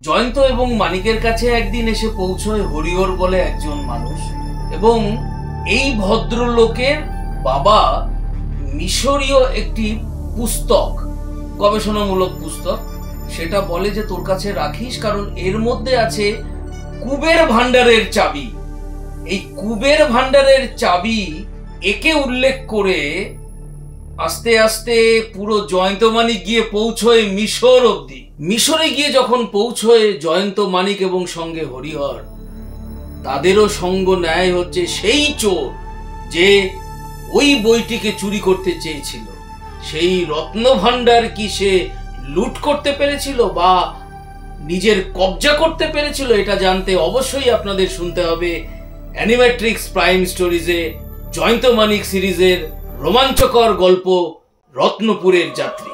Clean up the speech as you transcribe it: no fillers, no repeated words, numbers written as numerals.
জয়ন্ত এবং মানিকের কাছে একদিন এসে পৌঁছয় হরিহর বলে একজন মানুষ, এবং এই ভদ্রলোকের বাবা মিশরীয় একটি পুস্তক, গবেষণামূলক পুস্তক, সেটা বলে যে তোর কাছে রাখিস, কারণ এর মধ্যে আছে কুবের ভান্ডারের চাবি। এই কুবের ভান্ডারের চাবি একে উল্লেখ করে আস্তে আস্তে পুরো জয়ন্ত মানিক গিয়ে পৌঁছয় মিশর অবধি। মিশরে গিয়ে যখন পৌঁছয় জয়ন্ত মানিক এবং সঙ্গে হরিহর, তাদেরও সঙ্গ নেয় হচ্ছে সেই চোর যে ওই বইটিকে চুরি করতে চেয়েছিল। সেই রত্ন ভান্ডার কি সে লুট করতে পেরেছিল বা নিজের কবজা করতে পেরেছিল, এটা জানতে অবশ্যই আপনাদের শুনতে হবে অ্যানিমেট্রিক্স প্রাইম স্টোরিজে জয়ন্ত মানিক সিরিজের রোমাঞ্চকর গল্প রত্নপুরের যাত্রী।